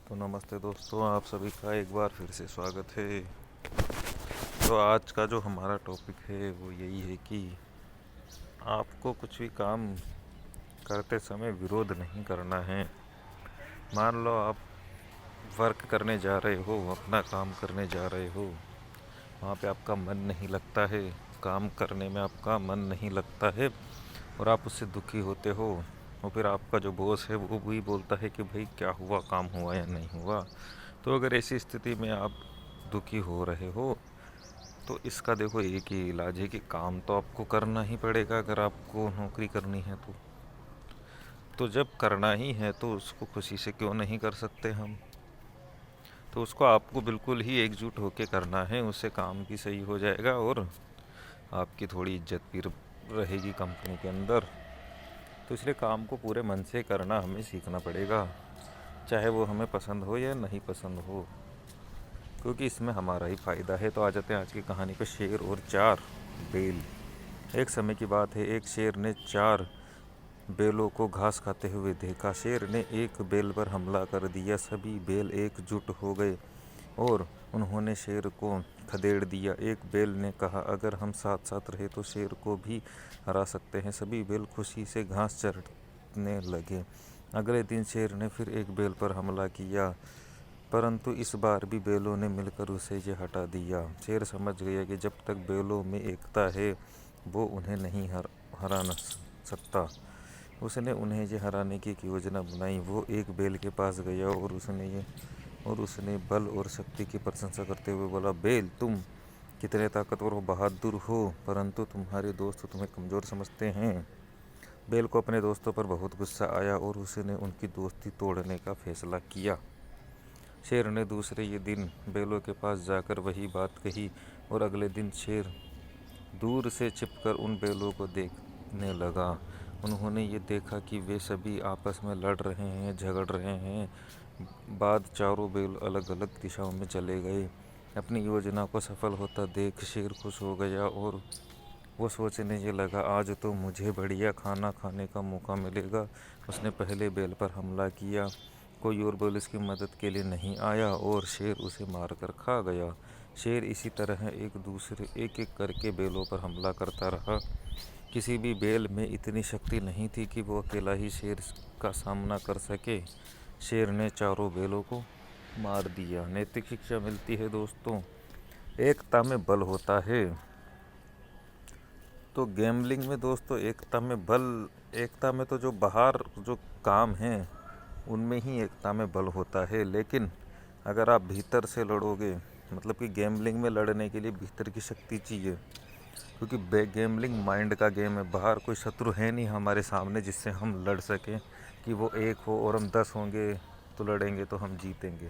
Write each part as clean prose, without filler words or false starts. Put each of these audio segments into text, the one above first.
तो नमस्ते दोस्तों, आप सभी का एक बार फिर से स्वागत है। तो आज का जो हमारा टॉपिक है वो यही है कि आपको कुछ भी काम करते समय विरोध नहीं करना है। मान लो आप वर्क करने जा रहे हो, अपना काम करने जा रहे हो, वहाँ पे आपका मन नहीं लगता है, काम करने में आपका मन नहीं लगता है और आप उससे दुखी होते हो। और फिर आपका जो बॉस है वो भी बोलता है कि भाई क्या हुआ, काम हुआ या नहीं हुआ। तो अगर ऐसी स्थिति में आप दुखी हो रहे हो तो इसका देखो एक ही इलाज है कि काम तो आपको करना ही पड़ेगा। अगर आपको नौकरी करनी है तो जब करना ही है तो उसको खुशी से क्यों नहीं कर सकते हम। तो उसको आपको बिल्कुल ही एकजुट होकर करना है, उससे काम भी सही हो जाएगा और आपकी थोड़ी इज्जत भी रहेगी कंपनी के अंदर। तो इसलिए काम को पूरे मन से करना हमें सीखना पड़ेगा, चाहे वो हमें पसंद हो या नहीं पसंद हो, क्योंकि इसमें हमारा ही फ़ायदा है। तो आ जाते हैं आज की कहानी पे, शेर और 4 बेल। एक समय की बात है, एक शेर ने 4 बेलों को घास खाते हुए देखा। शेर ने एक बेल पर हमला कर दिया, सभी बेल एकजुट हो गए और उन्होंने शेर को खदेड़ दिया। एक बेल ने कहा, अगर हम साथ साथ रहे तो शेर को भी हरा सकते हैं। सभी बेल खुशी से घास चरने लगे। अगले दिन शेर ने फिर एक बेल पर हमला किया, परंतु इस बार भी बेलों ने मिलकर उसे ये हटा दिया। शेर समझ गया कि जब तक बेलों में एकता है वो उन्हें नहीं हरा न सकता। उसने उन्हें ये हराने की एक योजना बनाई। वो एक बेल के पास गया और उसने बल और शक्ति की प्रशंसा करते हुए बोला, बेल तुम कितने ताकतवर हो, बहादुर हो, परंतु तुम्हारे दोस्त तुम्हें कमज़ोर समझते हैं। बेल को अपने दोस्तों पर बहुत गुस्सा आया और उसने उनकी दोस्ती तोड़ने का फैसला किया। शेर ने दूसरे ये दिन बेलों के पास जाकर वही बात कही और अगले दिन शेर दूर से छिपकर उन बेलों को देखने लगा। उन्होंने ये देखा कि वे सभी आपस में लड़ रहे हैं, झगड़ रहे हैं। बाद चारों बेल अलग अलग दिशाओं में चले गए। अपनी योजना को सफल होता देख शेर खुश हो गया और वो सोचने ये लगा, आज तो मुझे बढ़िया खाना खाने का मौका मिलेगा। उसने पहले बेल पर हमला किया। कोई और बेल उसकी मदद के लिए नहीं आया और शेर उसे मारकर खा गया। शेर इसी तरह एक एक करके बेलों पर हमला करता रहा। किसी भी बेल में इतनी शक्ति नहीं थी कि वो अकेला ही शेर का सामना कर सके। शेर ने चारों बेलों को मार दिया। नैतिक शिक्षा मिलती है दोस्तों, एकता में बल होता है। तो गैम्बलिंग में दोस्तों एकता में तो जो बाहर जो काम हैं उनमें ही एकता में बल होता है। लेकिन अगर आप भीतर से लड़ोगे, मतलब कि गैम्बलिंग में लड़ने के लिए भीतर की शक्ति चाहिए, क्योंकि गैम्बलिंग माइंड का गेम है। बाहर कोई शत्रु है नहीं हमारे सामने जिससे हम लड़ सकें कि वो एक हो और हम 10 होंगे तो लड़ेंगे तो हम जीतेंगे।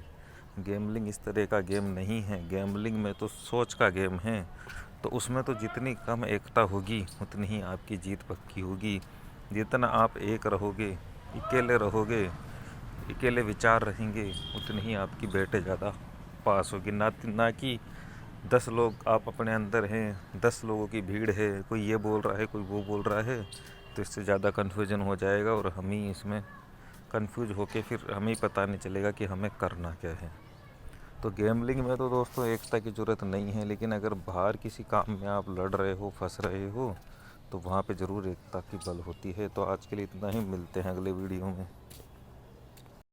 गैम्बलिंग इस तरह का गेम नहीं है। गैम्बलिंग में तो सोच का गेम है। तो उसमें तो जितनी कम एकता होगी उतनी ही आपकी जीत पक्की होगी। जितना आप एक रहोगे, अकेले विचार रहेंगे, उतनी ही आपकी बेटे ज़्यादा पास होगी। ना कि 10 लोग आप अपने अंदर हैं, 10 लोगों की भीड़ है, कोई ये बोल रहा है कोई वो बोल रहा है, तो इससे ज़्यादा कन्फ्यूजन हो जाएगा और हम ही इसमें कंफ्यूज होके फिर हमें पता नहीं चलेगा कि हमें करना क्या है। तो गैम्बलिंग में तो दोस्तों एकता की ज़रूरत नहीं है, लेकिन अगर बाहर किसी काम में आप लड़ रहे हो, फंस रहे हो, तो वहाँ पे ज़रूर एकता की बल होती है। तो आज के लिए इतना ही, मिलते हैं अगले वीडियो में।